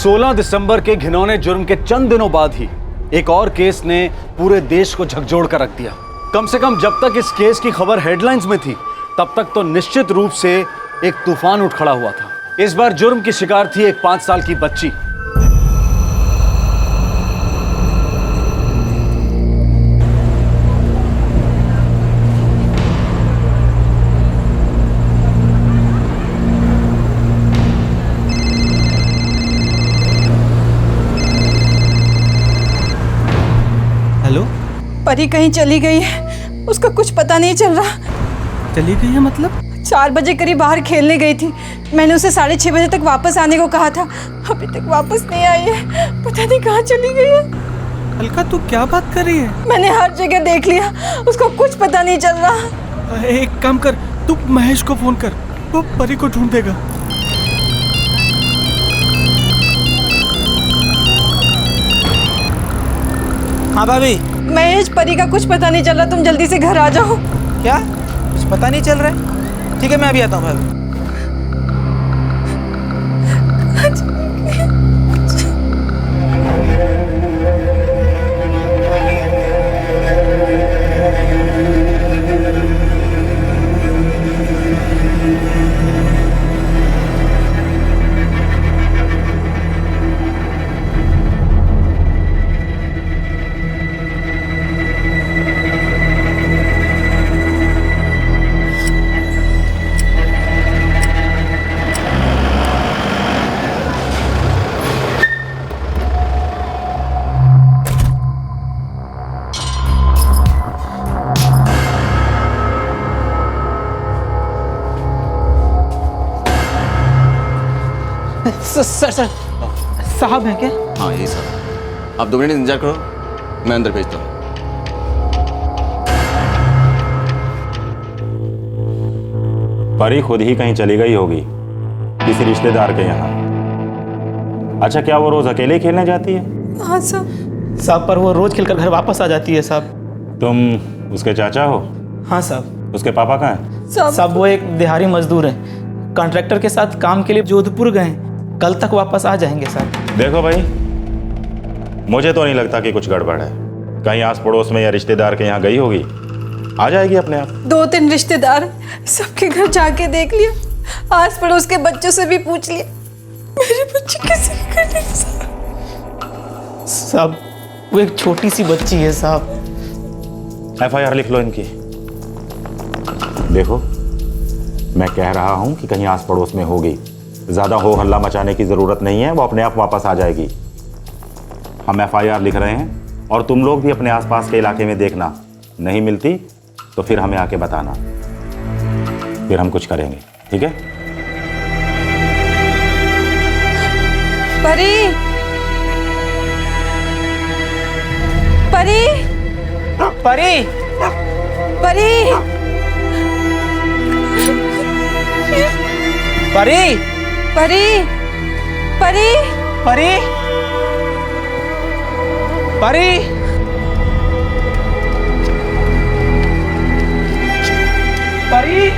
16 दिसंबर के घिनौने जुर्म के चंद दिनों बाद ही एक और केस ने पूरे देश को झकझोर कर रख दिया। कम से कम जब तक इस केस की खबर हेडलाइंस में थी, तब तक तो निश्चित रूप से एक तूफान उठ खड़ा हुआ था। इस बार जुर्म की शिकार थी एक 5 साल की बच्ची। हेलो, परी कहीं चली गई है, उसका कुछ पता नहीं चल रहा। चली गई है मतलब? 4 बजे करीब बाहर खेलने गई थी। मैंने उसे 6:30 बजे तक वापस आने को कहा था, अभी तक वापस नहीं आई है। पता नहीं कहाँ चली गई है। अलका, तू क्या बात कर रही है? मैंने हर जगह देख लिया, उसको कुछ पता नहीं चल रहा। एक काम कर, तू महेश को फोन कर, वो परी को ढूंढ देगा। हाँ भाभी। महेश, परी का कुछ पता नहीं चल रहा, तुम जल्दी से घर आ जाओ। क्या कुछ पता नहीं चल रहा है? ठीक है, मैं अभी आता हूँ भाभी। सर साहब हैं क्या? हाँ यही साहब। आप 2 मिनट इंतजार करो, मैं अंदर भेजता हूँ। परी खुद ही कहीं चली गई होगी, किसी रिश्तेदार के यहाँ। अच्छा, क्या वो रोज अकेले खेलने जाती है? हाँ साहब। साहब, पर वो रोज खेलकर घर वापस आ जाती है साहब। तुम उसके चाचा हो? हाँ साहब। उसके पापा कहाँ हैं? साहब, वो एक दिहाड़ी मजदूर हैं, कॉन्ट्रैक्टर के साथ काम के लिए जोधपुर गए, कल तक वापस आ जाएंगे साहब। देखो भाई, मुझे तो नहीं लगता कि कुछ गड़बड़ है। कहीं आस पड़ोस में या रिश्तेदार के यहाँ गई होगी, आ जाएगी अपने आप। 2-3 रिश्तेदार, सबके घर जाके देख लिया, आस पड़ोस के बच्चों से भी पूछ लिया, मेरे बच्चे किसी के घर नहीं। साहब, वो एक छोटी सी बच्ची है साहब। FIR लिख लो इनकी। देखो, मैं कह रहा हूं कि कहीं आस पड़ोस में होगी, ज्यादा हो हल्ला मचाने की जरूरत नहीं है, वो अपने आप वापस आ जाएगी। हम FIR लिख रहे हैं और तुम लोग भी अपने आसपास के इलाके में देखना, नहीं मिलती तो फिर हमें आके बताना, फिर हम कुछ करेंगे, ठीक है? परी, परी, परी, परी, परी, परी, परी, परी, परी, परी।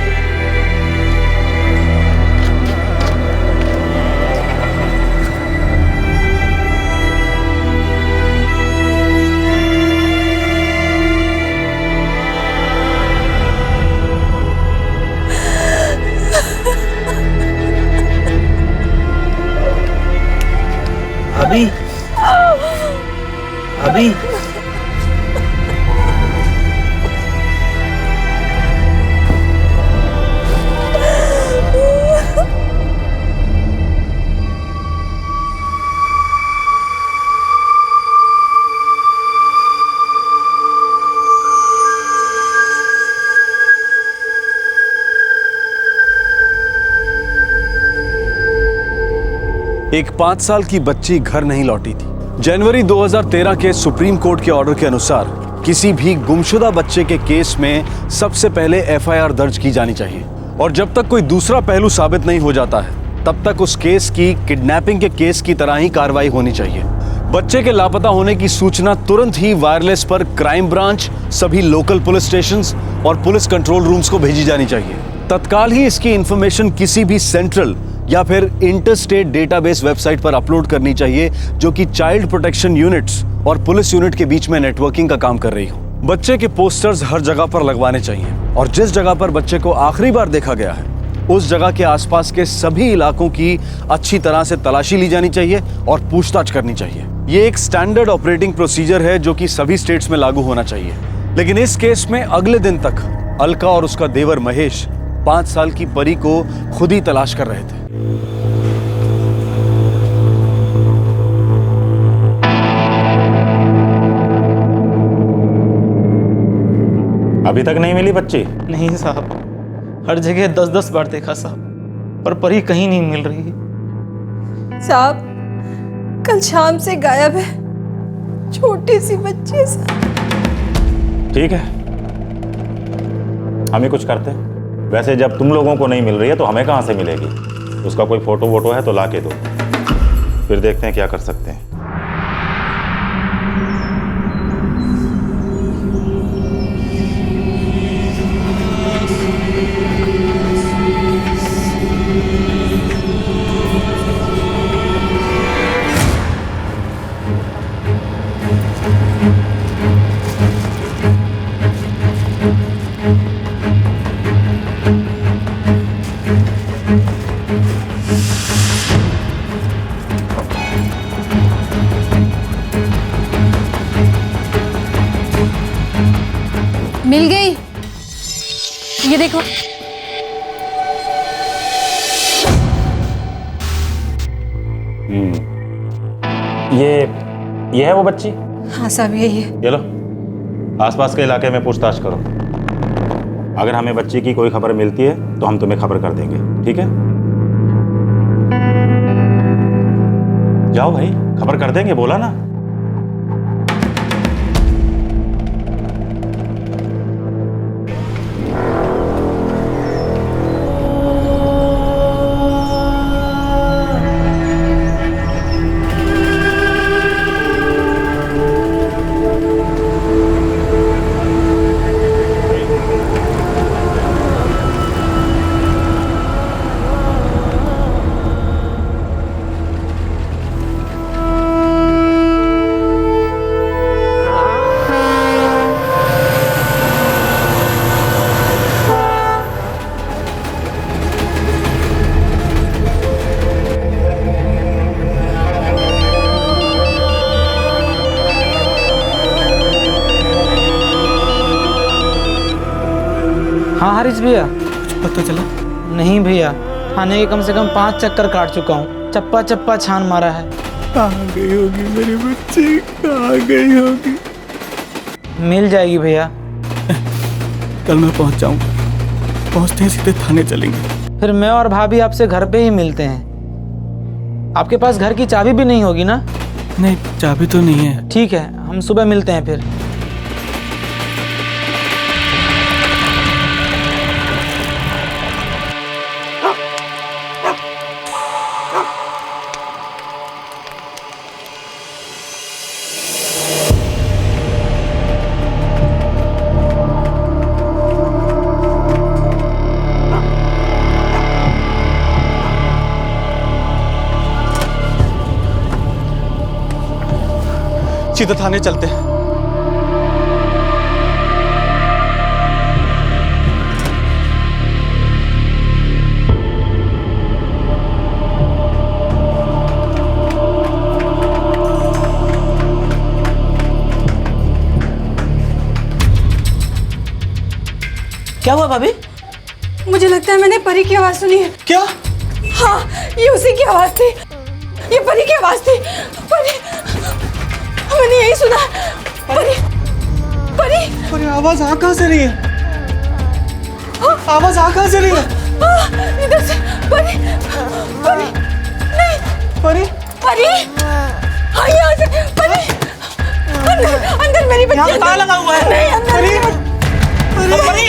अभी अभी एक 5 साल की बच्ची घर नहीं लौटी थी। जनवरी 2013 के सुप्रीम कोर्ट के ऑर्डर के अनुसार किसी भी गुमशुदा बच्चे के केस में सबसे पहले FIR दर्ज की जानी चाहिए, और जब तक कोई दूसरा पहलू साबित नहीं हो जाता है, तब तक उस केस की किडनैपिंग के केस की तरह ही कार्रवाई होनी चाहिए। बच्चे के लापता होने की सूचना तुरंत ही वायरलेस पर क्राइम ब्रांच, सभी लोकल पुलिस स्टेशंस और पुलिस कंट्रोल रूम्स को भेजी जानी चाहिए। तत्काल ही इसकी इंफॉर्मेशन किसी भी सेंट्रल या फिर इंटरस्टेट डेटाबेस वेबसाइट पर अपलोड करनी चाहिए, जो कि चाइल्ड प्रोटेक्शन यूनिट्स और पुलिस यूनिट के बीच में नेटवर्किंग का काम कर रही हो। बच्चे के पोस्टर्स हर जगह पर लगवाने चाहिए और जिस जगह पर बच्चे को आखिरी बार देखा गया है उस जगह के आसपास के सभी इलाकों की अच्छी तरह से तलाशी ली जानी चाहिए और पूछताछ करनी चाहिए। ये एक स्टैंडर्ड ऑपरेटिंग प्रोसीजर है जो कि सभी स्टेट्स में लागू होना चाहिए। लेकिन इस केस में अगले दिन तक अलका और उसका देवर महेश 5 साल की परी को खुद ही तलाश कर रहे थे। अभी तक नहीं मिली बच्ची? नहीं साहब, हर जगह 10-10 बार देखा साहब, पर परी कहीं नहीं मिल रही है। साहब, कल शाम से गायब है, छोटी सी बच्ची है साहब। ठीक है, हम ही कुछ करते हैं। वैसे जब तुम लोगों को नहीं मिल रही है तो हमें कहाँ से मिलेगी? उसका कोई फोटो वोटो है तो ला के दो, फिर देखते हैं क्या कर सकते हैं। मिल गई, ये देखो। ये है वो बच्ची? हाँ साहब, यही है। ये लो, आसपास के इलाके में पूछताछ करो। अगर हमें बच्ची की कोई खबर मिलती है तो हम तुम्हें खबर कर देंगे, ठीक है? जाओ भाई, खबर कर देंगे, बोला ना। हाँ हारिस भैया। पता चला? नहीं भैया, थाने के कम से कम 5 चक्कर काट चुका हूँ, चप्पा चप्पा छान मारा है। कहाँ गई होगी मेरी बच्ची, कहाँ गई होगी? मिल जाएगी भैया। कल मैं पहुंच जाऊंगा, पहुंचते ही सीधे थाने चलेंगे। फिर मैं और भाभी आपसे घर पे ही मिलते हैं। आपके पास घर की चाबी भी नहीं होगी ना? नहीं, चाबी तो नहीं है। ठीक है, हम सुबह मिलते हैं फिर। सीधे थाने चलते हैं। क्या हुआ भाभी? मुझे लगता है मैंने परी की आवाज सुनी है। क्या? हाँ, ये उसी की आवाज थी, ये परी की आवाज थी। परी, मैंने यही सुना। परी, परी, अरे आवाज आ कहाँ से रही है? आवाज आ कहाँ से रही है? इधर से। परी, परी, नहीं, परी, परी, हाँ यहाँ से। परी, अंदर, अंदर मेरी बच्ची। यहाँ ताला लगा हुआ है। नहीं, अंदर मेरी बच्ची। परी,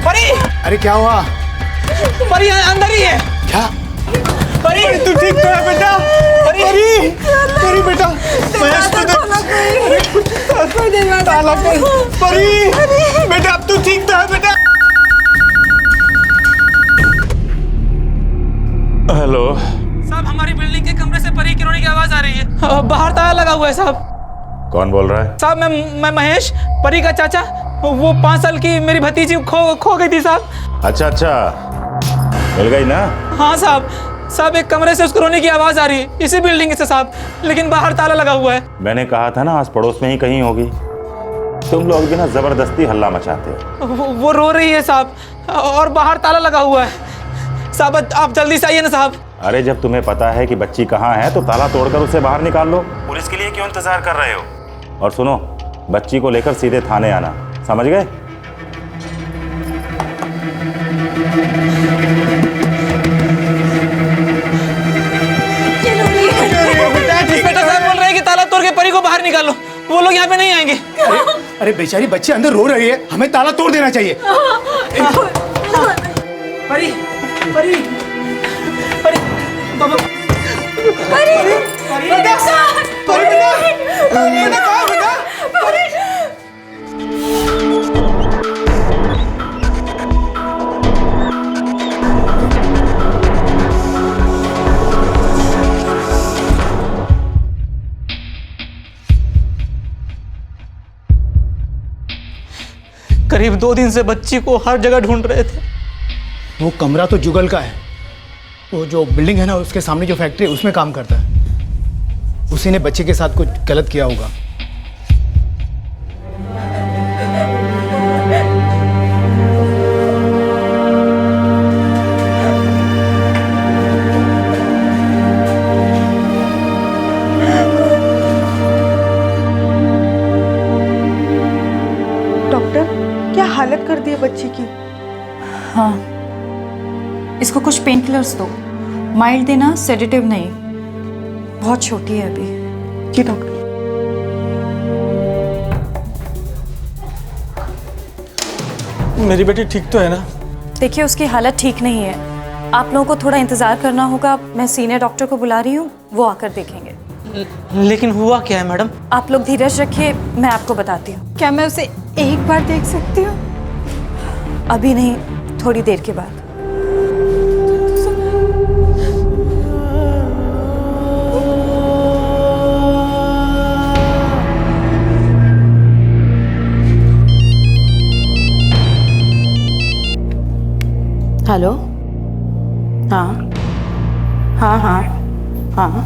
परी, अरे क्या हुआ? परी अंदर ही है। क्या? परी, तू ठीक तो है बेटा? परी, परी बेटा, महेश को दे ताला कर। परी बेटा, अब तू ठीक तो है बेटा? हेलो। साहब हमारी बिल्डिंग के कमरे से परी की रोने की आवाज आ रही है। बाहर ताला लगा हुआ है साहब। कौन बोल रहा है? साहब मैं महेश, परी का चाचा। वो 5 साल की मेरी भतीजी खो गई थी साहब। अच्छा, मिल गई ना? हाँ साहब एक कमरे से उसको रोने की आवाज आ रही है, इसी बिल्डिंग से साहब, लेकिन बाहर ताला लगा हुआ है। मैंने कहा था ना आस पड़ोस में ही कहीं होगी। तुम लोग भी ना जबरदस्ती हल्ला मचाते हो। वो रो रही है साहब, और बाहर ताला लगा हुआ है साहब। आप जल्दी से आइए ना साहब। अरे जब तुम्हें पता है कि बच्ची कहाँ है तो ताला तोड़कर उसे बाहर निकाल लो। पुलिस के लिए क्यों इंतजार कर रहे हो? और सुनो, बच्ची को लेकर सीधे थाने आना, समझ गए? इंस्पेक्टर साहब बोल रहे हैं कि ताला तोड़ के परी को बाहर निकालो, वो लोग यहाँ पे नहीं आएंगे। अरे बेचारी बच्ची अंदर रो रही है, हमें ताला तोड़ देना चाहिए। परी परी परी बाबा परी बेटा कहाँ बेटा? करीब 2 दिन से बच्ची को हर जगह ढूंढ रहे थे। वो कमरा तो जुगल का है, वो जो बिल्डिंग है ना उसके सामने जो फैक्ट्री है उसमें काम करता है। उसी ने बच्चे के साथ कुछ गलत किया होगा। डॉक्टर, क्या हालत कर दी है बच्ची की? हाँ, इसको कुछ पेन किलर्स दो, माइल्ड देना, सेडेटिव नहीं, बहुत छोटी है अभी। जी डॉक्टर। मेरी बेटी ठीक तो है ना? देखिए उसकी हालत ठीक नहीं है, आप लोगों को थोड़ा इंतज़ार करना होगा। मैं सीनियर डॉक्टर को बुला रही हूँ, वो आकर देखेंगे। लेकिन हुआ क्या है मैडम? आप लोग धीरज रखिए, मैं आपको बताती हूँ। क्या मैं उसे एक बार देख सकती हूँ? अभी नहीं, थोड़ी देर के बाद। हेलो, हाँ हाँ हाँ हाँ,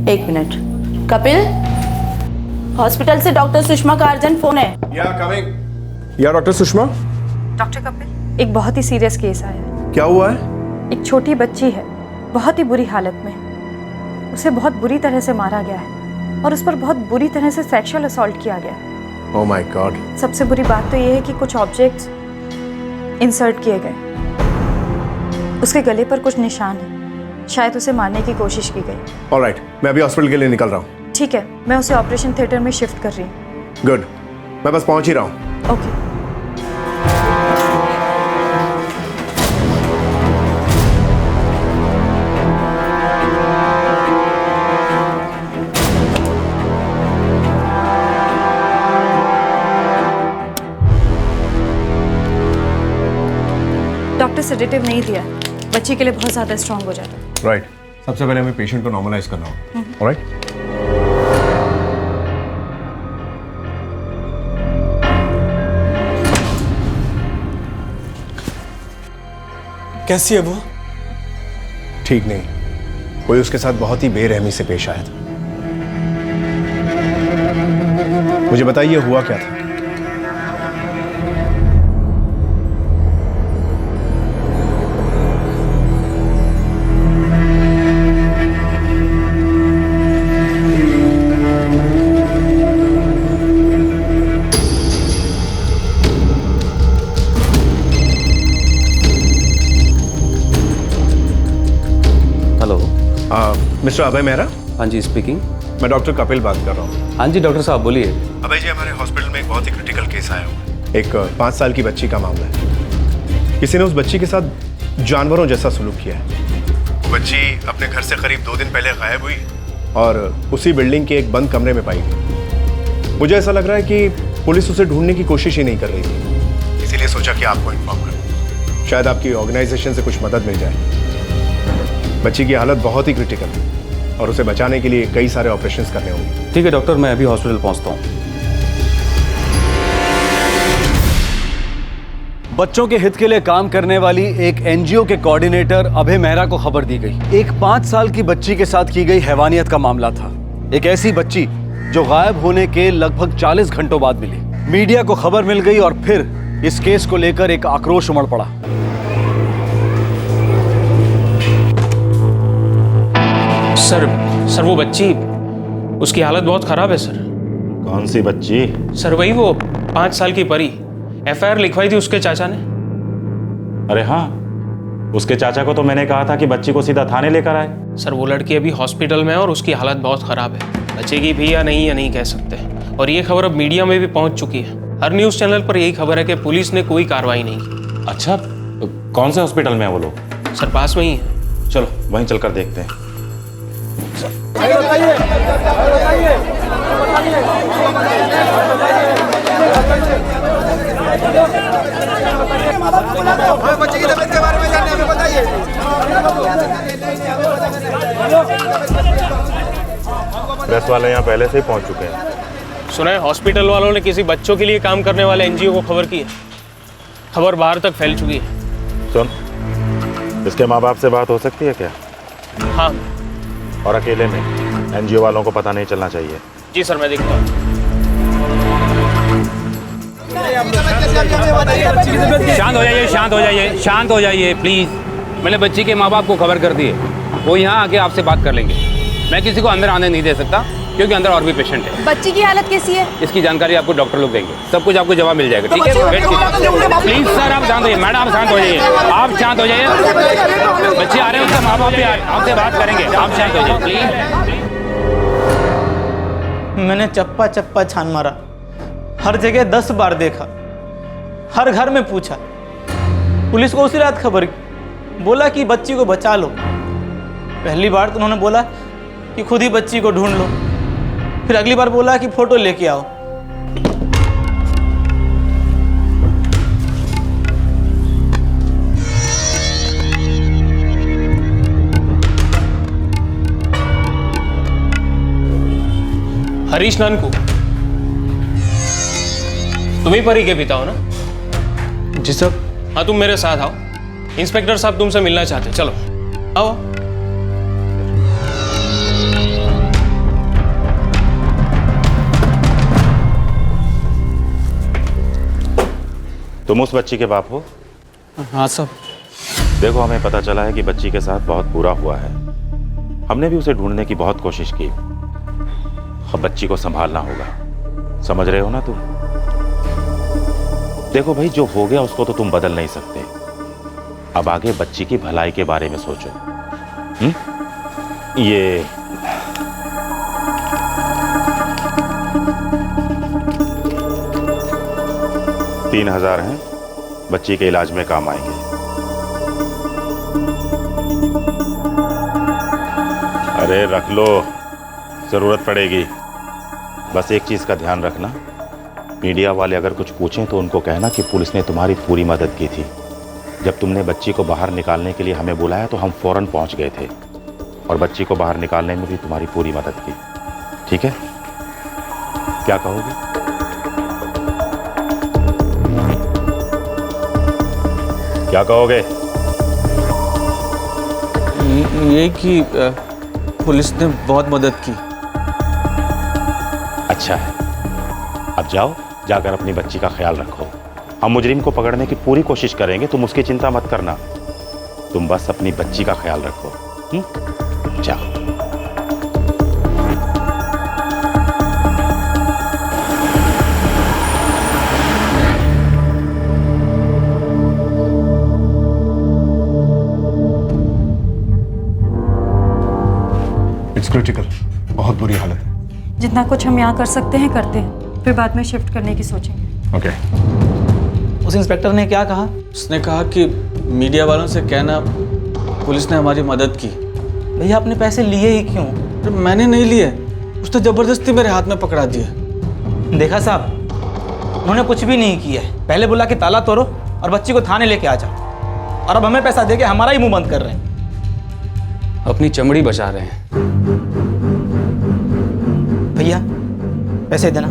1 मिनट। कपिल, हॉस्पिटल से डॉक्टर सुषमा का अर्जेंट फोन है। या डॉक्टर सुषमा, डॉक्टर कपिल, एक बहुत ही सीरियस केस आया है। क्या हुआ है? एक छोटी बच्ची है, बहुत ही बुरी हालत में। उसे बहुत बुरी तरह से मारा गया है और उस पर बहुत बुरी तरह से सेक्सुअल असॉल्ट किया गया है। Oh my God. सबसे बुरी बात तो ये है कि कुछ ऑब्जेक्ट्स इंसर्ट किए गए। उसके गले पर कुछ निशान है, शायद उसे मारने की कोशिश की गई। ऑलराइट, मैं अभी हॉस्पिटल के लिए निकल रहा हूँ। ठीक है, मैं उसे ऑपरेशन थिएटर में शिफ्ट कर रही हूँ। गुड, मैं बस पहुँच ही रहा हूँ। ओके। डॉक्टर सेडेटिव नहीं दिया, बच्ची के लिए बहुत ज़्यादा स्ट्रांग हो जाता है। राइट, सबसे पहले हमें पेशेंट को नॉर्मलाइज करना होगा। ऑलराइट। कैसी है वो? ठीक नहीं, कोई उसके साथ बहुत ही बेरहमी से पेश आया था। मुझे बताइए हुआ क्या था? हेलो। मिस्टर अभय मेहरा? हाँ जी, स्पीकिंग। मैं डॉक्टर कपिल बात कर रहा हूँ। हाँ जी डॉक्टर साहब बोलिए। अभय जी, हमारे हॉस्पिटल में एक बहुत ही क्रिटिकल केस आया हुआ है। एक 5 साल की बच्ची का मामला है। किसी ने उस बच्ची के साथ जानवरों जैसा सलूक किया है। वो बच्ची अपने घर से करीब 2 दिन पहले गायब हुई और उसी बिल्डिंग के एक बंद कमरे में पाई गई। मुझे ऐसा लग रहा है कि पुलिस उसे ढूंढने की कोशिश ही नहीं कर रही थी, इसीलिए सोचा कि आपको इन्फॉर्म करूं। शायद आपकी ऑर्गेनाइजेशन से कुछ मदद मिल जाए। बच्ची की हालत बहुत ही क्रिटिकल है और उसे बचाने के लिए कई सारे ऑपरेशंस करने होंगे। ठीक है डॉक्टर, मैं अभी हॉस्पिटल पहुंचता हूँ। बच्चों के हित के लिए काम करने वाली एक एनजीओ के कोऑर्डिनेटर अभय मेहरा को खबर दी गई। एक 5 साल की बच्ची के साथ की गई हैवानियत का मामला था। एक ऐसी बच्ची जो गायब होने के लगभग 40 घंटों बाद मिली। मीडिया को खबर मिल गई और फिर इस केस को लेकर एक आक्रोश उमड़ पड़ा। सर वो बच्ची, उसकी हालत बहुत खराब है सर। कौन सी बच्ची? सर वही वो 5 साल की परी। एफआईआर लिखवाई थी उसके चाचा ने। अरे हाँ, उसके चाचा को तो मैंने कहा था कि बच्ची को सीधा थाने लेकर आए। सर वो लड़की अभी हॉस्पिटल में है और उसकी हालत बहुत खराब है। बचेगी भी या नहीं कह सकते। और ये खबर अब मीडिया में भी पहुंच चुकी है। हर न्यूज़ चैनल पर यही खबर है कि पुलिस ने कोई कार्रवाई नहीं की। अच्छा, कौन से हॉस्पिटल में है वो लोग? सर पास में ही है। चलो वहीं चलकर देखते हैं। बच्चे की तबीयत के बारे में जानने हमें बताइए। प्रेस वाले यहाँ पहले से ही पहुँच चुके हैं। सुना है हॉस्पिटल वालों ने किसी बच्चों के लिए काम करने वाले एनजीओ को खबर की है। खबर बाहर तक फैल चुकी है। सुन, इसके माँ बाप से बात हो सकती है क्या? हाँ। और अकेले में? एनजीओ वालों को पता नहीं चलना चाहिए। जी सर, मैं देखता हूँ। शांत हो जाइए प्लीज। मैंने बच्ची के माँ बाप को खबर कर दी है, वो यहाँ आके आपसे बात कर लेंगे। मैं किसी को अंदर आने नहीं दे सकता क्योंकि अंदर और भी पेशेंट है। बच्ची की हालत कैसी है? इसकी जानकारी आपको डॉक्टर लोग देंगे। सब कुछ आपको जवाब मिल जाएगा। ठीक है, वेट कीजिए प्लीज। सर आप शांत होइए। मैडम आप शांत हो जाइए। आप शांत हो जाइए। बच्चे आ रहे हैं, उसके माँ बाप भी आपसे बात करेंगे। आप शांत हो जाइए प्लीज। मैंने चप्पा चप्पा छान मारा, हर जगह 10 बार देखा, हर घर में पूछा। पुलिस को उसी रात खबर की, बोला कि बच्ची को बचा लो। पहली बार तो उन्होंने बोला कि खुद ही बच्ची को ढूंढ लो, फिर अगली बार बोला कि फोटो लेके आओ। हरीश नानकू, तुम ही परी के पिता हो ना? जी सर। हाँ, तुम मेरे साथ आओ। इंस्पेक्टर साहब तुमसे मिलना चाहते हैं। चलो आओ। तुम उस बच्ची के बाप हो? हाँ सर। देखो, हमें पता चला है कि बच्ची के साथ बहुत बुरा हुआ है। हमने भी उसे ढूंढने की बहुत कोशिश की। अब बच्ची को संभालना होगा, समझ रहे हो ना तुम? देखो भाई, जो हो गया उसको तो तुम बदल नहीं सकते। अब आगे बच्ची की भलाई के बारे में सोचो। ये 3,000 हैं, बच्ची के इलाज में काम आएंगे। अरे रख लो, जरूरत पड़ेगी। बस एक चीज का ध्यान रखना, मीडिया वाले अगर कुछ पूछें तो उनको कहना कि पुलिस ने तुम्हारी पूरी मदद की थी। जब तुमने बच्ची को बाहर निकालने के लिए हमें बुलाया तो हम फौरन पहुंच गए थे और बच्ची को बाहर निकालने में भी तुम्हारी पूरी मदद की। ठीक है? क्या कहोगे? क्या कहोगे? ये कि पुलिस ने बहुत मदद की। अच्छा है, अब जाओ, जाकर अपनी बच्ची का ख्याल रखो। हम मुजरिम को पकड़ने की पूरी कोशिश करेंगे, तुम उसकी चिंता मत करना। तुम बस अपनी बच्ची का ख्याल रखो। जाओ। इट्स क्रिटिकल, बहुत बुरी हालत है। जितना कुछ हम यहाँ कर सकते हैं करते हैं, फिर बाद में शिफ्ट करने की सोचेंगे। ओके। उस इंस्पेक्टर ने क्या कहा? उसने कहा कि मीडिया वालों से कहना पुलिस ने हमारी मदद की। भैया आपने पैसे लिए ही क्यों? मैंने नहीं लिए, उसने जबरदस्ती मेरे हाथ में पकड़ा दिया। देखा साहब, उन्होंने कुछ भी नहीं किया है। पहले बोला कि ताला तोड़ो और बच्ची को थाने लेके आ जाओ, और अब हमें पैसा देके हमारा ही मुंह बंद कर रहे हैं। अपनी चमड़ी बचा रहे हैं। भैया पैसे देना।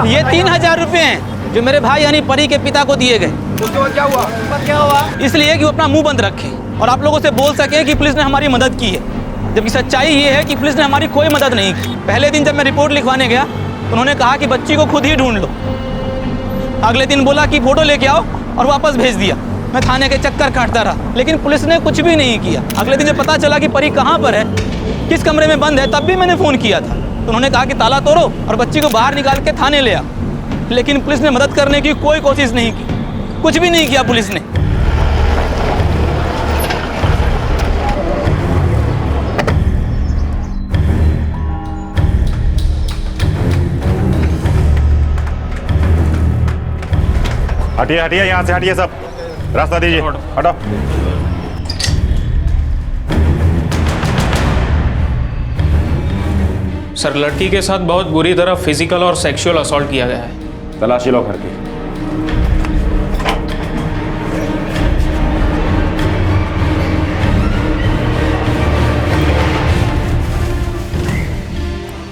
ये 3,000 रुपए हैं जो मेरे भाई यानी परी के पिता को दिए गए। क्या हुआ? इसलिए कि वो अपना मुंह बंद रखे और आप लोगों से बोल सके कि पुलिस ने हमारी मदद की है, जबकि सच्चाई ये है कि पुलिस ने हमारी कोई मदद नहीं की। पहले दिन जब मैं रिपोर्ट लिखवाने गया तो उन्होंने कहा कि बच्ची को खुद ही ढूंढ लो। अगले दिन बोला कि फोटो लेके आओ और वापस भेज दिया। मैं थाने के चक्कर काटता रहा, लेकिन पुलिस ने कुछ भी नहीं किया। अगले दिन जब पता चला कि परी कहाँ पर है, किस कमरे में बंद है, तब भी मैंने फ़ोन किया था। तो उन्होंने कहा कि ताला तोड़ो और बच्ची को बाहर निकाल के थाने ले आओ, लेकिन पुलिस ने मदद करने की कोई कोशिश नहीं की, कुछ भी नहीं किया पुलिस ने। हटिए हटिए, यहाँ से हटिए, सब रास्ता दीजिए, हटो। सर, लड़की के साथ बहुत बुरी तरह फिजिकल और सेक्सुअल असॉल्ट किया गया है। तलाशी लो घर की।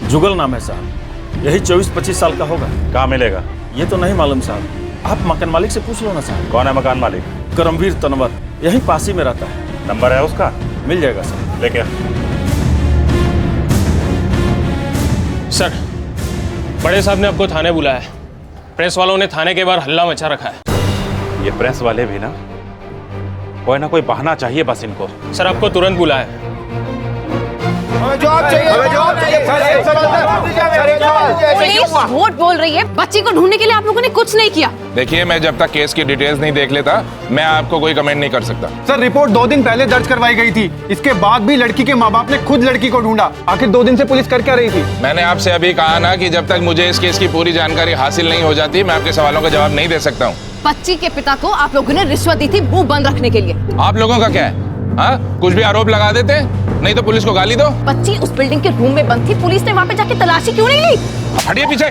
जुगल नाम है साहब, यही 24-25 साल का होगा। कहाँ मिलेगा? ये तो नहीं मालूम साहब, आप मकान मालिक से पूछ लो ना साहब। कौन है मकान मालिक? करमवीर तनवर, यही पास ही में रहता है। नंबर है उसका? मिल जाएगा सर। लेके सर, बड़े साहब ने आपको थाने बुलाया है। प्रेस वालों ने थाने के बाहर हल्ला मचा रखा है। ये प्रेस वाले भी ना कोई बहाना चाहिए बस इनको। सर, आपको तुरंत बुलाया है। पुलिस झूठ बोल रही है। बच्ची को ढूंढने के लिए आप लोगों ने कुछ नहीं किया। देखिए, मैं जब तक केस की डिटेल्स नहीं देख लेता मैं आपको कोई कमेंट नहीं कर सकता। सर, रिपोर्ट 2 दिन पहले दर्ज करवाई गई थी। इसके बाद भी लड़की के माँ बाप ने खुद लड़की को ढूंढा। आखिर 2 दिन से पुलिस कर क्या रही थी? मैंने आपसे अभी कहा ना कि जब तक मुझे इस केस की पूरी जानकारी हासिल नहीं हो जाती मैं आपके सवालों का जवाब नहीं दे सकता हूँ। बच्ची के पिता को आप लोगों ने रिश्वत दी थी मुंह बंद रखने के लिए। आप लोगों का क्या है? हाँ, कुछ भी आरोप लगा देते, नहीं तो पुलिस को गाली दो। बच्ची उस बिल्डिंग के रूम में बंद थी, पुलिस ने वहाँ पे जाके तलाशी क्यों नहीं ली? हटिए पीछे।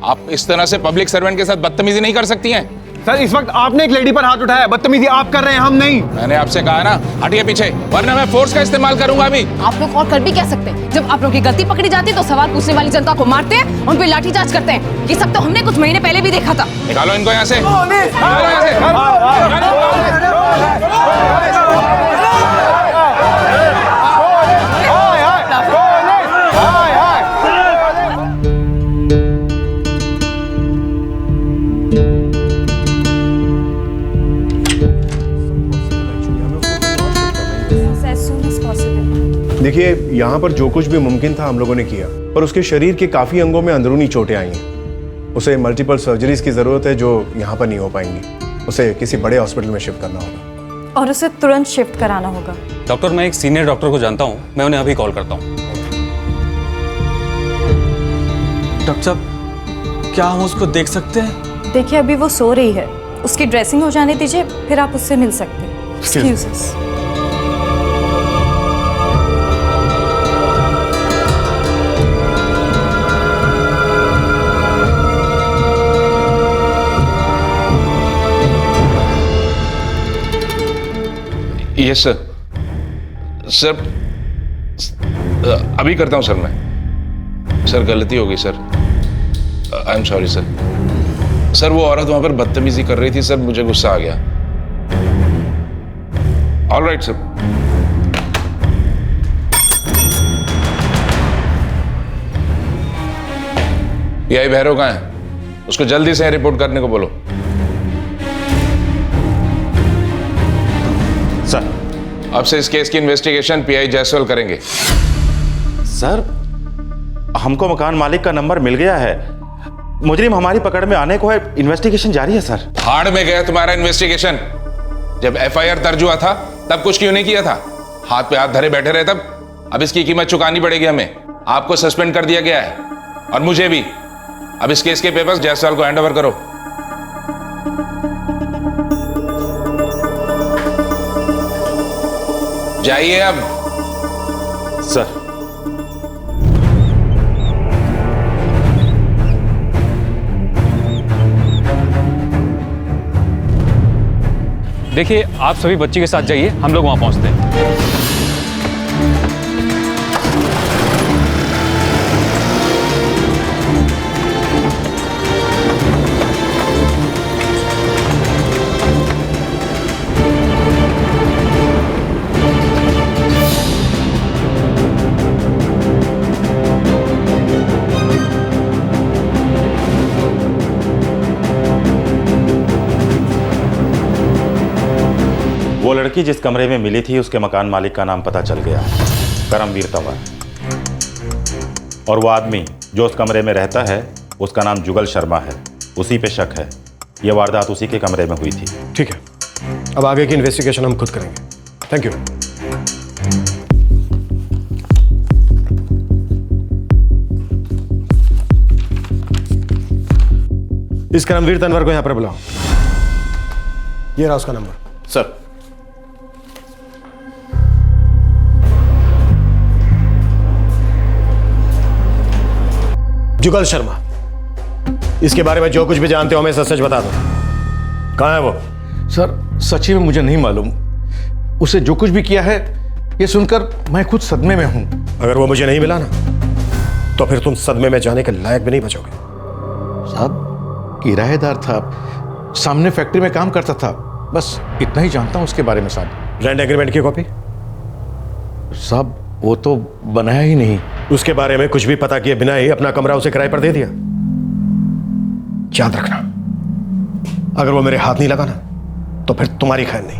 आप इस तरह से पब्लिक सर्वेंट के साथ बदतमीजी नहीं कर सकती हैं। सर, इस वक्त आपने एक लेडी पर हाथ उठाया, बदतमीजी आप कर रहे हैं, हम नहीं। मैंने आपसे कहा ना, हटिए पीछे, वरना मैं फोर्स का इस्तेमाल करूंगा अभी। आप लोग और कर भी क्या सकते हैं? जब आप लोगों की गलती पकड़ी जाती है तो सवाल पूछने वाली जनता को मारते हैं, उन पे लाठीचार्ज करते हैं। ये सब तो हमने कुछ महीने पहले भी देखा था। निकालो इनको यहाँ से। देखिए, यहाँ पर जो कुछ भी मुमकिन था हम लोगों ने किया, पर उसके शरीर के काफी अंगों में अंदरूनी चोटें आई हैं। उसे मल्टीपल सर्जरीज की जरूरत है जो यहाँ पर नहीं हो पाएंगी। उसे किसी बड़े हॉस्पिटल में शिफ्ट करना होगा और उसे तुरंत शिफ्ट कराना होगा। डॉक्टर, मैं एक सीनियर डॉक्टर को जानता हूँ, मैं उन्हें अभी कॉल करता हूँ। डॉक्टर साहब, क्या हम उसको देख सकते हैं? देखिए, अभी वो सो रही है, उसकी ड्रेसिंग हो जाने दीजिए, फिर आप उससे मिल सकते हैं। एक्सक्यूजेस। Yes sir. सर, अभी करता हूँ सर। मैं सर, गलती हो गई sir, I am sorry sir. Sir, वो औरत वहां पर बदतमीजी कर रही थी सर, मुझे गुस्सा आ गया। All right sir. Pi Bhairav कहाँ है? उसको जल्दी से रिपोर्ट करने को बोलो। सर, अब से इस केस की इन्वेस्टिगेशन पीआई जायसवाल करेंगे। सर, हमको मकान मालिक का नंबर मिल गया है, मुजरिम हमारी पकड़ में आने को है, इन्वेस्टिगेशन जारी है सर। हाड़ में गया तुम्हारा इन्वेस्टिगेशन। जब एफआईआर दर्ज हुआ था तब कुछ क्यों नहीं किया था? हाथ पे हाथ धरे बैठे रहे तब। अब इसकी कीमत चुकानी पड़ेगी हमें। आपको सस्पेंड कर दिया गया है और मुझे भी। अब इस केस के पेपर्स जायसवाल को हैंडओवर करो। जाइए अब। सर, देखिए आप सभी बच्ची के साथ जाइए, हम लोग वहां पहुंचते हैं। वो लड़की जिस कमरे में मिली थी उसके मकान मालिक का नाम पता चल गया, करमवीर तंवर। और वो आदमी जो उस कमरे में रहता है उसका नाम जुगल शर्मा है, उसी पे शक है। ये वारदात उसी के कमरे में हुई थी। ठीक है, अब आगे की इन्वेस्टिगेशन हम खुद करेंगे। Thank you. इस करमवीर तंवर को यहां पर बुलाओ। ये रहा उसका नंबर। सर, जुगल शर्मा, इसके बारे में जो कुछ भी जानते हो हमें सच सच बता दो। कहाँ है वो? सर सच्ची में मुझे नहीं मालूम। उसे जो कुछ भी किया है ये सुनकर मैं खुद सदमे में हूं। अगर वो मुझे नहीं मिला ना तो फिर तुम सदमे में जाने के लायक भी नहीं बचोगे। साहब किराएदार था, सामने फैक्ट्री में काम करता था, बस इतना ही जानता हूं उसके बारे में साहब। रेंट एग्रीमेंट की कॉपी? साहब वो तो बनाया ही नहीं। उसके बारे में कुछ भी पता किए बिना ही अपना कमरा उसे किराए पर दे दिया। याद रखना, अगर वो मेरे हाथ नहीं लगा ना तो फिर तुम्हारी खैर नहीं।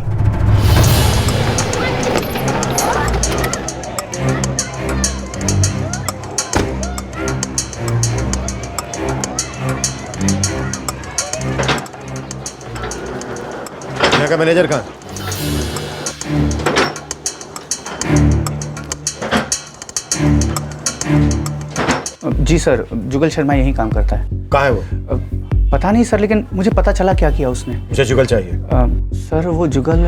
यहाँ का मैनेजर कहाँ? जी सर, जुगल शर्मा यहीं काम करता है। कहाँ है वो? पता नहीं सर, लेकिन मुझे पता चला क्या किया उसने। मुझे जुगल चाहिए। सर वो जुगल,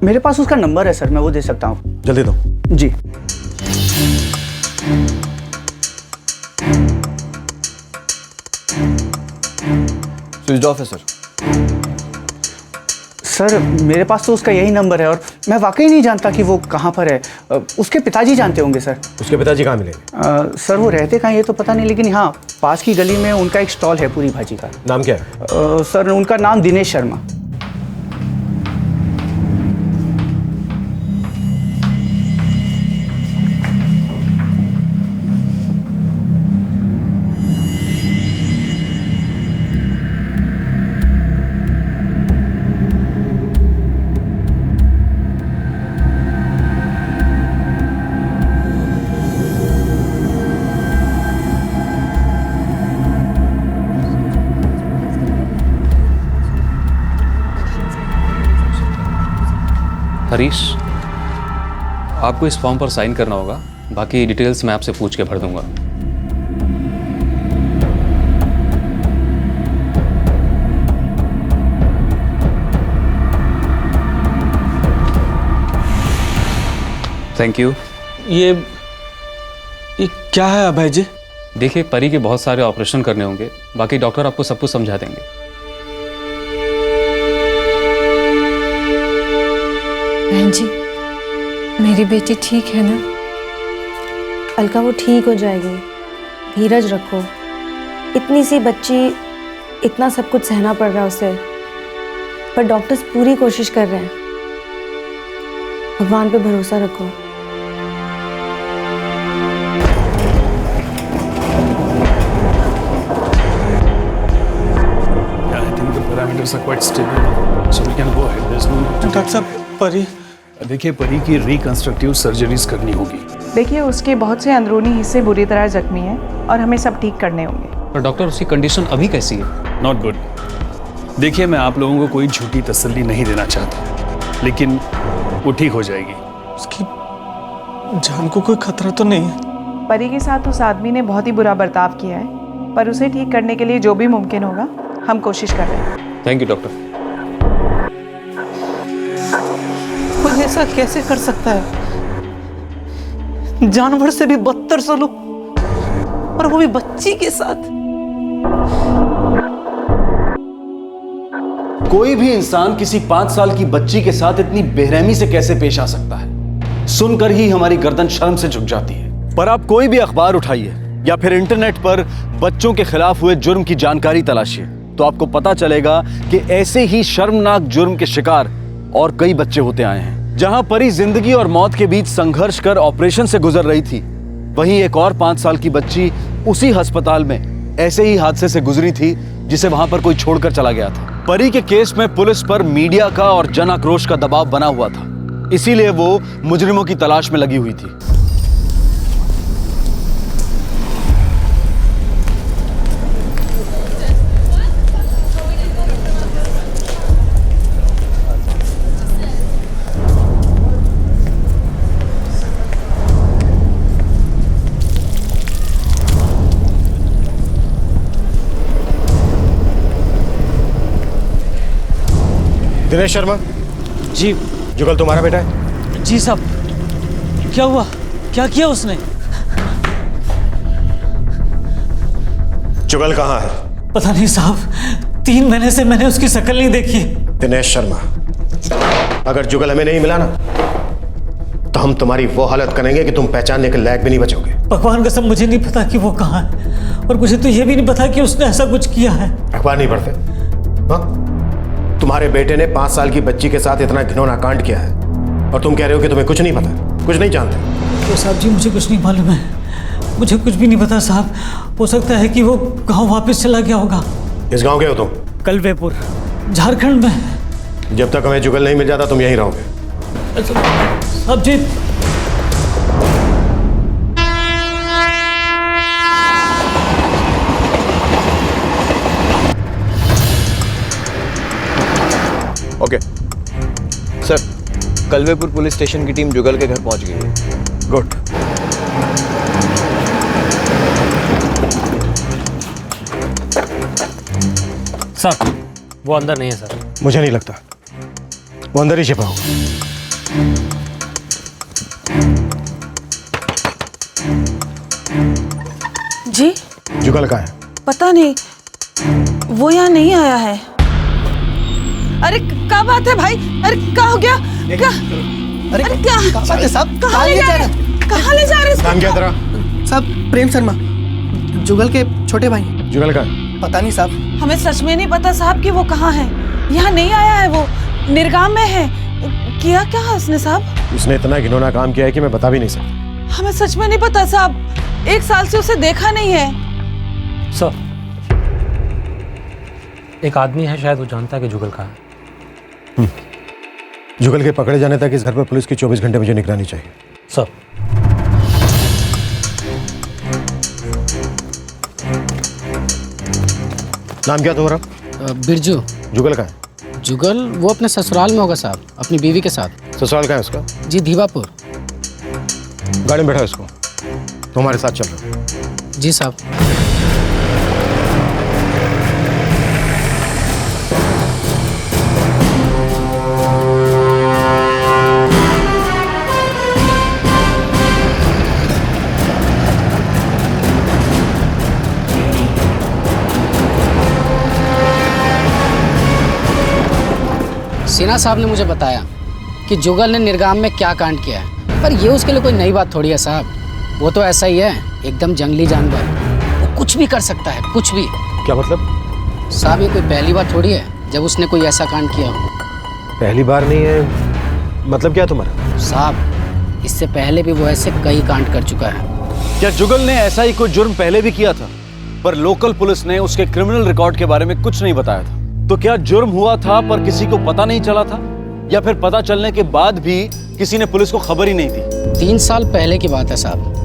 मेरे पास उसका नंबर है सर, मैं वो दे सकता हूँ। जल्दी दो। जी स्विच ऑफ है सर। सर मेरे पास तो उसका यही नंबर है और मैं वाकई नहीं जानता कि वो कहाँ पर है। उसके पिताजी जानते होंगे सर। उसके पिताजी कहाँ मिलेंगे? सर वो रहते कहाँ ये तो पता नहीं, लेकिन हाँ पास की गली में उनका एक स्टॉल है पूरी भाजी का। नाम क्या है? सर उनका नाम दिनेश शर्मा। हरीश, आपको इस फॉर्म पर साइन करना होगा, बाकी डिटेल्स मैं आपसे पूछ के भर दूंगा। Thank you. ये क्या है अभय जी? देखिए परी के बहुत सारे ऑपरेशन करने होंगे, बाकी डॉक्टर आपको सब कुछ समझा देंगे। बहन जी, मेरी बेटी ठीक है ना? अलका वो ठीक हो जाएगी, धीरज रखो। इतनी सी बच्ची, इतना सब कुछ सहना पड़ रहा है उसे, पर डॉक्टर्स पूरी कोशिश कर रहे हैं। भगवान पे भरोसा रखो। Parameters are quite stable, so we can go ahead. There's no. Doctor साहब परी, देखिए परी की रिकंस्ट्रक्टिव सर्जरीज करनी होगी। देखिए उसके बहुत से अंदरूनी हिस्से बुरी तरह जख्मी हैं और हमें सब ठीक करने होंगे। पर डॉक्टर उसकी कंडीशन अभी कैसी है? Not good. देखिए मैं आप लोगों को कोई झूठी तसल्ली नहीं देना चाहता, लेकिन वो ठीक हो जाएगी। उसकी जान को कोई खतरा तो नहीं है? परी के साथ उस आदमी ने बहुत ही बुरा बर्ताव किया है, पर उसे ठीक करने के लिए जो भी मुमकिन होगा हम कोशिश कर रहे हैं। Thank you doctor. खुद ऐसा कैसे कर सकता है? जानवर से भी बदतर सलूक, और वो भी बच्ची के साथ। कोई भी इंसान किसी 5 साल की बच्ची के साथ इतनी बेरहमी से कैसे पेश आ सकता है, सुनकर ही हमारी गर्दन शर्म से झुक जाती है। पर आप कोई भी अखबार उठाइए या फिर इंटरनेट पर बच्चों के खिलाफ हुए जुर्म की जानकारी तलाशिए, तो आपको पता चलेगा कि ऐसे ही शर्मनाक जुर्म के शिकार और कई बच्चे होते आए हैं। जहां परी जिंदगी और मौत के बीच संघर्ष कर ऑपरेशन से गुजर रही थी, वहीं एक और 5 साल की बच्ची उसी अस्पताल में ऐसे ही हादसे से गुजरी थी जिसे वहां पर कोई छोड़कर चला गया था। परी के केस में पुलिस पर मीडिया का और जन आक्रोश का दबाव बना हुआ था, इसीलिए वो मुजरिमों की तलाश में लगी हुई थी। दिनेश शर्मा जी। जुगल तुम्हारा बेटा है? जी साहब। क्या हुआ? क्या किया उसने? जुगल कहाँ है? पता नहीं साहब, 3 महीने से मैंने उसकी शक्ल नहीं देखी। दिनेश शर्मा, अगर जुगल हमें नहीं मिला ना, तो हम तुम्हारी वो हालत करेंगे कि तुम पहचानने के लायक भी नहीं बचोगे। भगवान कसम मुझे नहीं पता कि वो कहाँ है, और मुझे तो ये भी नहीं पता कि उसने ऐसा कुछ किया है। अखबार नहीं पढ़ते? हाँ? तुम्हारे बेटे ने 5 साल की बच्ची के साथ इतना घिनौना कांड किया है, और तुम कह रहे हो कि तुम्हें कुछ नहीं पता, कुछ नहीं जानते। तो साहब जी, मुझे कुछ नहीं मालूम है, मुझे कुछ भी नहीं पता साहब। हो सकता है कि वो गांव वापस चला गया होगा। किस गांव के हो तुम? कलवेपुर, झारखंड में। जब तक हमें जुगल नहीं मिल जाता तुम यहीं रहोगे। साहब जी, ओके सर, कलवेपुर पुलिस स्टेशन की टीम जुगल के घर पहुंच गई है। गुड। सर, वो अंदर नहीं है सर। मुझे नहीं लगता, वो अंदर ही छिपा होगा। जी? जुगल कहाँ है? पता नहीं, वो यहाँ नहीं आया है। अरे क्या बात है भाई? अरे क्या हो गया? क्या? अरे क्या बात है साहब? कहाँ ले जा रहे? कहाँ ले जा रहे? नाम क्या तेरा? साहब प्रेम शर्मा, जुगल के छोटे भाई। जुगल कहाँ है? पता नहीं साहब। हमें सच में नहीं पता साहब कि वो कहाँ है। यहाँ नहीं आया है, वो निर्गाम में है। किया क्या है उसने साहब? उसने इतना घिनौना काम किया है कि मैं बता भी नहीं सकता। हमें सच में नहीं पता साहब, 1 साल से उसे देखा नहीं है। सर, एक आदमी है, शायद वो जानता है कि जुगल कहाँ है। जुगल के पकड़े जाने तक इस घर पर पुलिस की 24 घंटे मुझे निगरानी चाहिए। सर। नाम क्या तुम्हारा? बिरजू। जुगल कहाँ है? जुगल वो अपने ससुराल में होगा साहब, अपनी बीवी के साथ। ससुराल कहाँ है उसका? जी धीवापुर। गाड़ी में बैठा इसको, तुम्हारे साथ चल रहा हूँ। जी साहब। सिन्हा साहब ने मुझे बताया कि जुगल ने निर्गाम में क्या कांड किया है, पर ये उसके लिए कोई नई बात थोड़ी है साहब। वो तो ऐसा ही है, एकदम जंगली जानवर। वो कुछ भी कर सकता है, कुछ भी। क्या मतलब? साहब, ये कोई पहली बार थोड़ी है जब उसने कोई ऐसा कांड किया हो। पहली बार नहीं है, मतलब क्या तुम्हारा? साहब, इससे पहले भी वो ऐसे कई कांड कर चुका है। क्या जुगल ने ऐसा ही कोई जुर्म पहले भी किया था, पर लोकल पुलिस ने उसके क्रिमिनल रिकॉर्ड के बारे में कुछ नहीं बताया था? तो क्या जुर्म हुआ था पर किसी को पता नहीं चला था, या फिर पता चलने के बाद भी किसी ने पुलिस को खबर ही नहीं दी? 3 साल पहले की बात है साहब।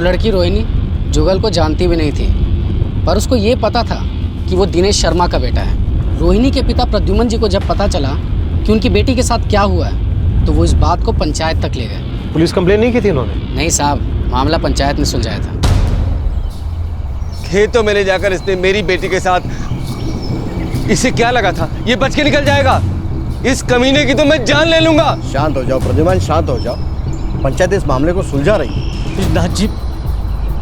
लड़की रोहिणी जुगल को जानती भी नहीं थी, पर उसको ये पता था कि वो दिनेश शर्मा का बेटा है। रोहिणी के पिता प्रद्युमन जी को जब पता चला कि उनकी बेटी के साथ क्या हुआ है तो वो इस बात को पंचायत तक ले गए। पुलिस कंप्लेन नहीं की थी उन्होंने? नहीं साहब, मामला पंचायत ने सुलझाया था। खेतों में ले जाकर इसने मेरी बेटी के साथ, इसे क्या लगा था ये बच के निकल जाएगा? इस कमीने की तो मैं जान ले लूंगा। शांत हो जाओ प्रद्युमन, शांत हो जाओ। पंचायत इस मामले को सुलझा रही है। कृष्णदास जी,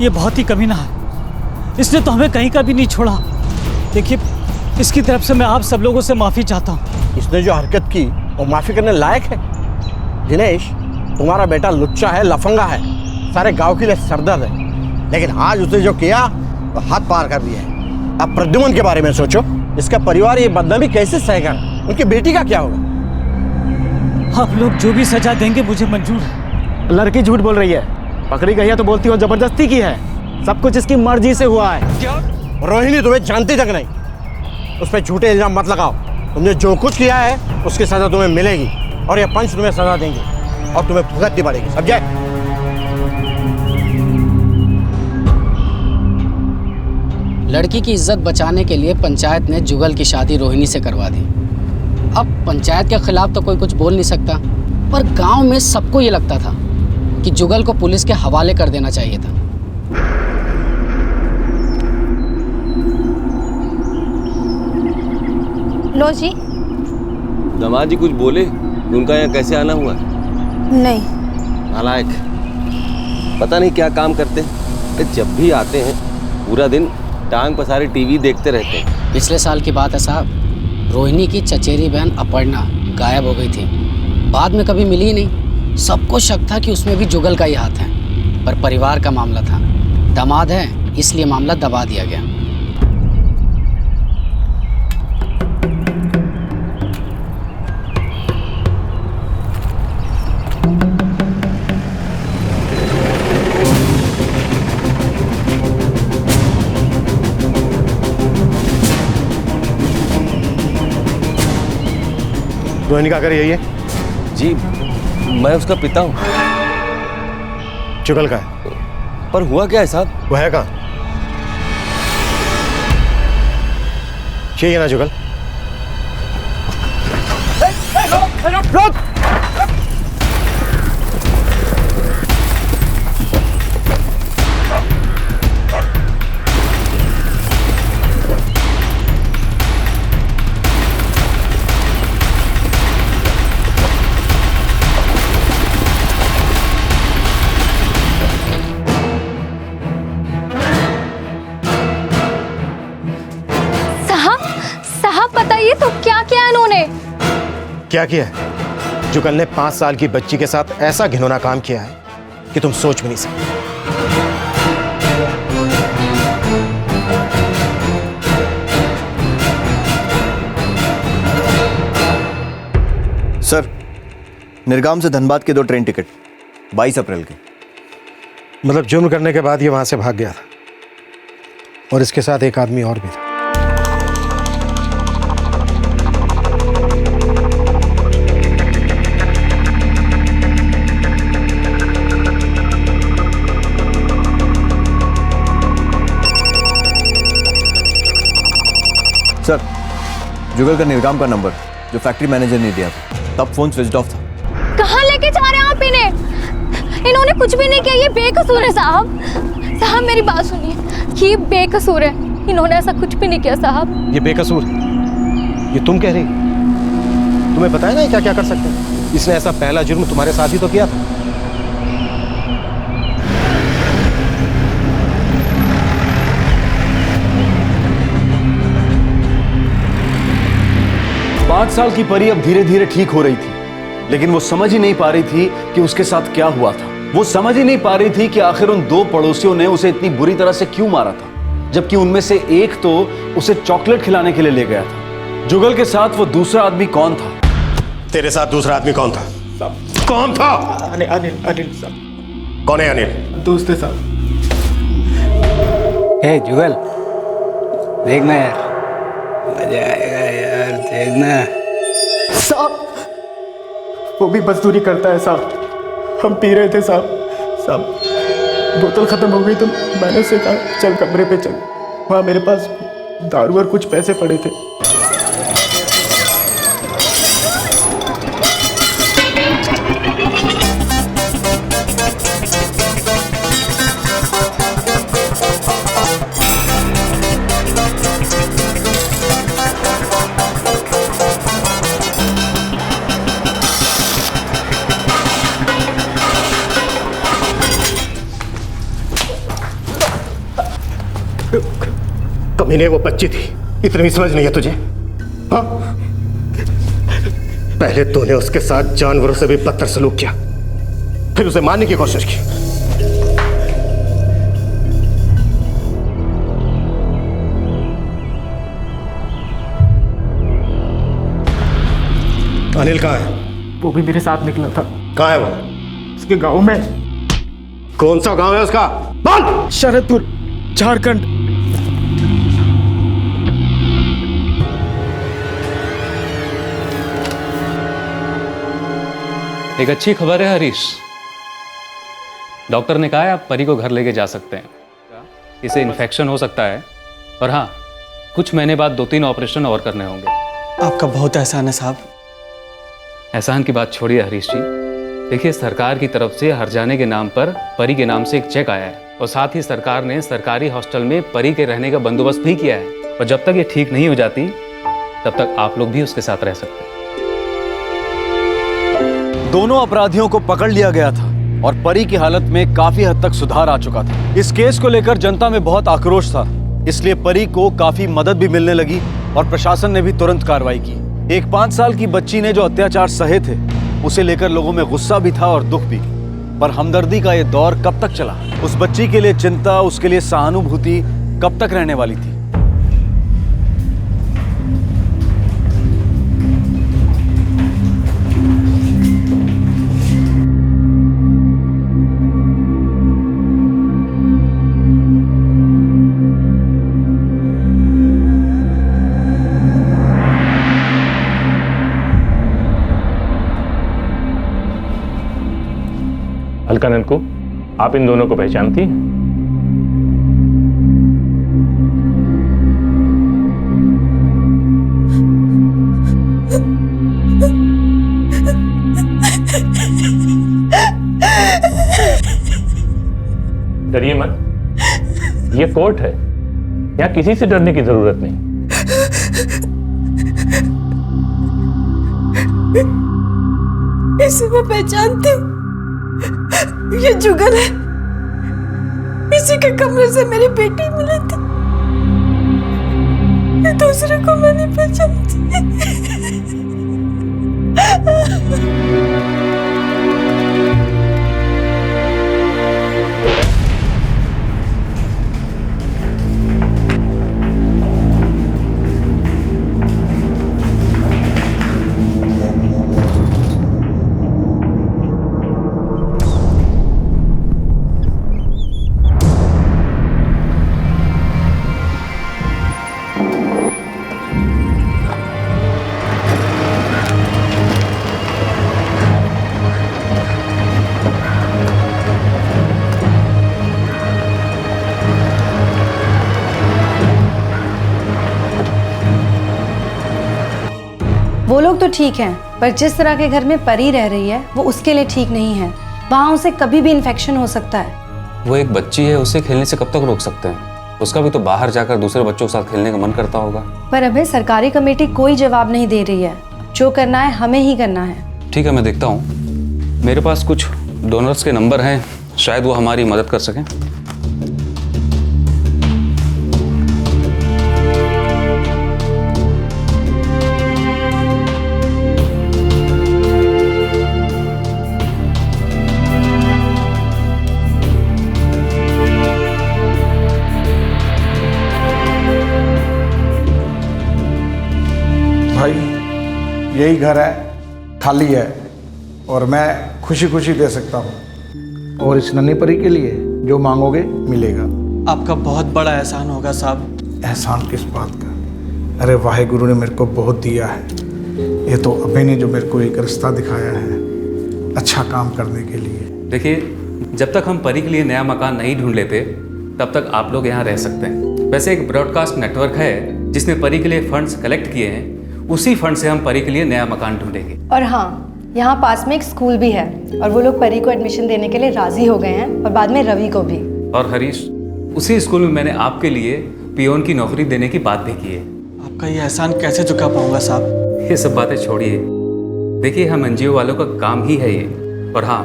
ये बहुत ही कमीना है। इसने तो हमें कहीं का भी नहीं छोड़ा। देखिए, इसकी तरफ से मैं आप सब लोगों से माफ़ी चाहता हूँ। इसने जो हरकत की वो माफ़ी करने लायक है? दिनेश, तुम्हारा बेटा लुच्चा है, लफंगा है, सारे गांव के लिए सरदर्द है, लेकिन आज उसने जो किया वो हाथ पार कर दिया है। अब प्रद्युमन के बारे में सोचो, इसका परिवार ये बदनामी कैसे सहेगा? उनकी बेटी का क्या होगा? आप लोग जो भी सजा देंगे मुझे मंजूर है। लड़की झूठ बोल रही है। पकड़ी गई है तो बोलती हो जबरदस्ती की है। सब कुछ इसकी मर्जी से हुआ है। क्या? रोहिणी तुम्हें जानती तक नहीं। उस पर झूठे इल्जाम मत लगाओ। तुमने जो कुछ किया है उसकी सजा तुम्हें मिलेगी और ये पंच तुम्हें सजा देंगे और तुम्हें भुगतनी पड़ेगी, समझे? लड़की की इज्जत बचाने के लिए पंचायत ने जुगल की शादी रोहिणी से करवा दी। अब पंचायत के खिलाफ तो कोई कुछ बोल नहीं सकता, पर गांव में सबको ये लगता था कि जुगल को पुलिस के हवाले कर देना चाहिए था। लो जी। दामाद जी कुछ बोले? उनका यहाँ कैसे आना हुआ? नहीं। नालायक, पता नहीं क्या काम करते हैं। जब भी आते हैं पूरा दिन टांग पसारे टीवी देखते रहते हैं। पिछले साल की बात है साहब, रोहिणी की चचेरी बहन अपर्णा गायब हो गई थी। बाद में कभी मिली नहीं। सबको शक था कि उसमें भी जुगल का ही हाथ है, पर परिवार का मामला था। दामाद है इसलिए मामला दबा दिया गया। रोहिणी का घर यही है? जी, मैं उसका पिता हूँ। जुगल का है? पर हुआ क्या है साहब? वो है कहाँ? यही है ना जुगल? रोक! तो क्या किया इन्होंने? क्या किया है? जुगल ने 5 साल की बच्ची के साथ ऐसा घिनौना काम किया है कि तुम सोच भी नहीं सकते। सर, निर्गाम से धनबाद के 2 ट्रेन टिकट 22 अप्रैल के। मतलब जुर्म करने के बाद ये वहां से भाग गया था और इसके साथ एक आदमी और भी था। सर, जुगल का निर्गाम का नंबर जो फैक्ट्री मैनेजर ने दिया था, तब फोन स्विच ऑफ था। कहाँ लेके जा रहे हैं आप इन्हें? इन्होंने कुछ भी नहीं किया, ये बेकसूर है साहब। साहब मेरी बात सुनिए, ये बेकसूर है, इन्होंने ऐसा कुछ भी नहीं किया साहब। ये बेकसूर? ये तुम कह रही? तुम्हें पता है ना क्या क्या कर सकते हैं? इसने ऐसा पहला जुर्म तुम्हारे साथ ही तो किया था। 5 साल की परी अब धीरे धीरे ठीक हो रही थी, लेकिन वो समझ ही नहीं पा रही थी कि उसके साथ क्या हुआ था। वो समझ ही नहीं पा रही थी कि आखिर उन 2 पड़ोसियों ने उसे इतनी बुरी तरह से क्यों मारा था, जबकि उनमें से एक तो उसे चॉकलेट खिलाने के लिए ले गया था। जुगल के साथ वो दूसरा आदमी कौन था? तेरे साथ दूसरा आदमी कौन था? कौन था? अनिल साहब। कौन है अनिल? दोस्त है साहब। ए जुगल, देखना यार, मजा आएगा यार, देखना। साहब, वो भी मजदूरी करता है साहब। हम पी रहे थे साहब। बोतल ख़त्म हो गई तो मैंने उसे कहा चल कमरे पे चल, वहाँ मेरे पास दारू और कुछ पैसे पड़े थे। कमीने वो बच्ची थी, इतनी समझ नहीं है तुझे? हाँ? पहले तूने उसके साथ जानवरों से भी बदतर सलूक किया, फिर उसे मारने की कोशिश की। अनिल कहाँ है? वो भी मेरे साथ निकला था। कहाँ है वो? उसके गांव में। कौन सा गांव है उसका? बोल। शरदपुर, झारखंड। एक अच्छी खबर है हरीश, डॉक्टर ने कहा है आप परी को घर लेके जा सकते हैं। इसे इन्फेक्शन हो सकता है और हाँ, कुछ महीने बाद 2-3 ऑपरेशन और करने होंगे। आपका बहुत एहसान है साहब। एहसान की बात छोड़िए हरीश जी, देखिए सरकार की तरफ से हरजाने के नाम पर परी के नाम से एक चेक आया है और साथ ही सरकार ने सरकारी हॉस्टल में परी के रहने का बंदोबस्त भी किया है और जब तक ये ठीक नहीं हो जाती तब तक आप लोग भी उसके साथ रह सकते हैं। दोनों अपराधियों को पकड़ लिया गया था और परी की हालत में काफी हद तक सुधार आ चुका था। इस केस को लेकर जनता में बहुत आक्रोश था, इसलिए परी को काफी मदद भी मिलने लगी और प्रशासन ने भी तुरंत कार्रवाई की। एक 5 साल की बच्ची ने जो अत्याचार सहे थे उसे लेकर लोगों में गुस्सा भी था और दुख भी, पर हमदर्दी का ये दौर कब तक चला? उस बच्ची के लिए चिंता, उसके लिए सहानुभूति कब तक रहने वाली थी? अलका नंदको, आप इन दोनों को पहचानती हैं? डरिए मत, ये कोर्ट है, यहाँ किसी से डरने की जरूरत नहीं। इसे मैं पहचानती हूँ, ये जुगल है। इसी के कमरे से मेरी बेटी मिली थी। ये दूसरे को मैं नहीं पहचानती। वो लोग तो ठीक हैं, पर जिस तरह के घर में परी रह रही है वो उसके लिए ठीक नहीं है। वहाँ उसे कभी भी इन्फेक्शन हो सकता है। वो एक बच्ची है, उसे खेलने से कब तक रोक सकते हैं? उसका भी तो बाहर जाकर दूसरे बच्चों के साथ खेलने का मन करता होगा। पर अभी सरकारी कमेटी कोई जवाब नहीं दे रही है। जो करना है हमें ही करना है। ठीक है, मैं देखता हूँ। मेरे पास कुछ डोनर्स के नंबर हैं, शायद वो हमारी मदद कर सकें। भाई यही घर है, खाली है और मैं खुशी खुशी दे सकता हूँ। और इस नन्ही परी के लिए जो मांगोगे मिलेगा। आपका बहुत बड़ा एहसान होगा साहब। एहसान किस बात का? अरे वाहेगुरु ने मेरे को बहुत दिया है। ये तो अभी ने जो मेरे को एक रास्ता दिखाया है अच्छा काम करने के लिए। देखिए, जब तक हम परी के लिए नया मकान नहीं ढूंढ लेते तब तक आप लोग यहाँ रह सकते हैं। वैसे एक ब्रॉडकास्ट नेटवर्क है जिसने परी के लिए फंड्स कलेक्ट किए हैं, उसी फंड से हम परी के लिए नया मकान ढूंढेंगे। और हाँ, यहाँ पास में एक स्कूल भी है और वो लोग परी को एडमिशन देने के लिए राजी हो गए हैं और बाद में रवि को भी। और हरीश, उसी स्कूल में मैंने आपके लिए पियोन की नौकरी देने की बात भी की है। आपका ये एहसान कैसे चुका पाऊंगा साहब? ये सब बातें छोड़िए, देखिए हम एनजीओ वालों का काम ही है ये। और हाँ,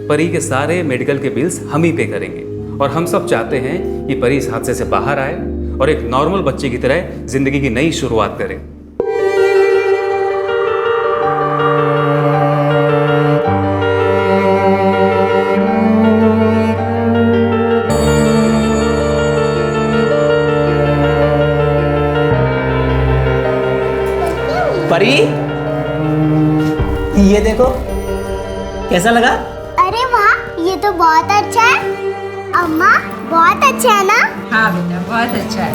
परी के सारे मेडिकल के बिल्स हम ही पे करेंगे और हम सब चाहते हैं कि परी इस हादसे से बाहर आए और एक नॉर्मल बच्चे की तरह जिंदगी की नई शुरुआत करे। परी, ये देखो कैसा लगा? अरे वाह, ये तो बहुत अच्छा है। अम्मा, बहुत अच्छा है ना? हाँ बेटा, बहुत अच्छा है।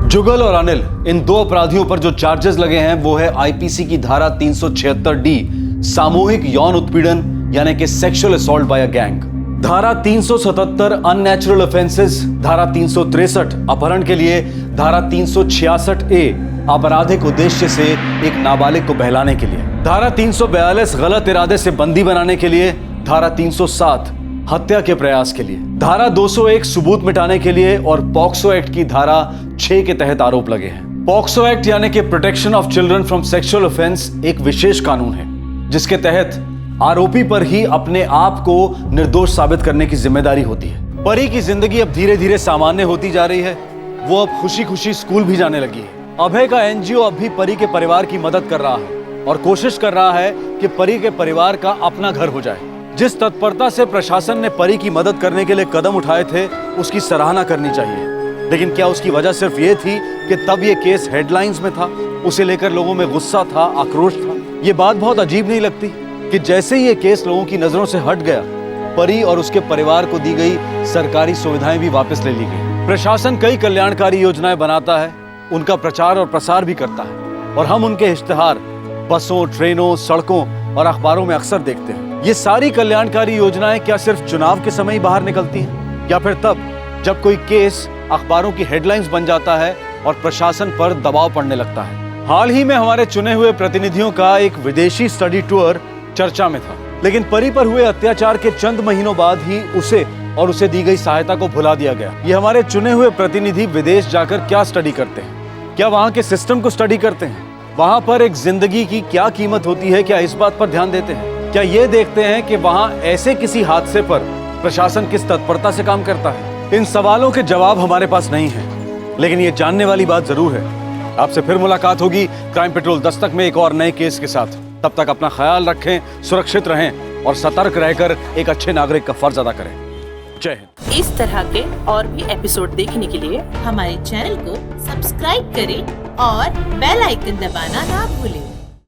जुगल और अनिल, इन दो अपराधियों पर जो चार्जेस लगे हैं वो है आईपीसी की धारा 376D, सामूहिक यौन उत्पीड़न यानी कि sexual assault by a gang, धारा 377 अननेचुरल ऑफेंसेस, धारा 363 अपहरण के लिए, धारा 366A आपराधिक उद्देश्य से एक नाबालिग को बहलाने के लिए, धारा 342 गलत इरादे से बंदी बनाने के लिए, धारा 307 हत्या के प्रयास के लिए, धारा 201 सबूत मिटाने के लिए और पॉक्सो एक्ट की धारा 6 के तहत आरोप लगे हैं। पॉक्सो एक्ट यानी कि protection of children from sexual offence एक विशेष कानून है जिसके तहत आरोपी पर ही अपने आप को निर्दोष साबित करने की जिम्मेदारी होती है। परी की जिंदगी अब धीरे धीरे सामान्य होती जा रही है। वो अब खुशी खुशी स्कूल भी जाने लगी है। अभय का एनजीओ अब भी परी के परिवार की मदद कर रहा है और कोशिश कर रहा है कि परी के परिवार का अपना घर हो जाए। जिस तत्परता से प्रशासन ने परी की मदद करने के लिए कदम उठाए थे उसकी सराहना करनी चाहिए, लेकिन क्या उसकी वजह सिर्फ ये थी कि तब ये केस हेडलाइंस में था? उसे लेकर लोगों में गुस्सा था, आक्रोश था। ये बात बहुत अजीब नहीं लगती कि जैसे ही ये केस लोगों की नजरों से हट गया, परी और उसके परिवार को दी गई सरकारी सुविधाएं भी वापस ले ली गई। प्रशासन कई कल्याणकारी योजनाएं बनाता है, उनका प्रचार और प्रसार भी करता है और हम उनके इश्तिहार बसों, ट्रेनों, सड़कों और अखबारों में अक्सर देखते हैं। ये सारी कल्याणकारी योजनाएं क्या सिर्फ चुनाव के समय ही बाहर निकलती हैं या फिर तब जब कोई केस अखबारों की हेडलाइंस बन जाता है और प्रशासन पर दबाव पड़ने लगता है? हाल ही में हमारे चुने हुए प्रतिनिधियों का एक विदेशी स्टडी टूर चर्चा में था, लेकिन परी पर हुए अत्याचार के चंद महीनों बाद ही उसे और उसे दी गई सहायता को भुला दिया गया। ये हमारे चुने हुए प्रतिनिधि विदेश जाकर क्या स्टडी करते हैं? क्या वहाँ के सिस्टम को स्टडी करते हैं? वहाँ पर एक जिंदगी की क्या कीमत होती है? क्या इस बात पर ध्यान देते हैं? क्या ये देखते हैं कि वहाँ ऐसे किसी हादसे पर प्रशासन किस तत्परता से काम करता है? इन सवालों के जवाब हमारे पास नहीं है, लेकिन ये जानने वाली बात जरूर है। आपसे फिर मुलाकात होगी क्राइम पेट्रोल दस्तक में एक और नए केस के साथ। तब तक अपना ख्याल रखें, सुरक्षित रहें और सतर्क रहकर एक अच्छे नागरिक का फर्ज अदा करें। जय हिंद। इस तरह के और भी एपिसोड देखने के लिए हमारे चैनल को सब्सक्राइब करें और बेल आइकन दबाना ना भूलें।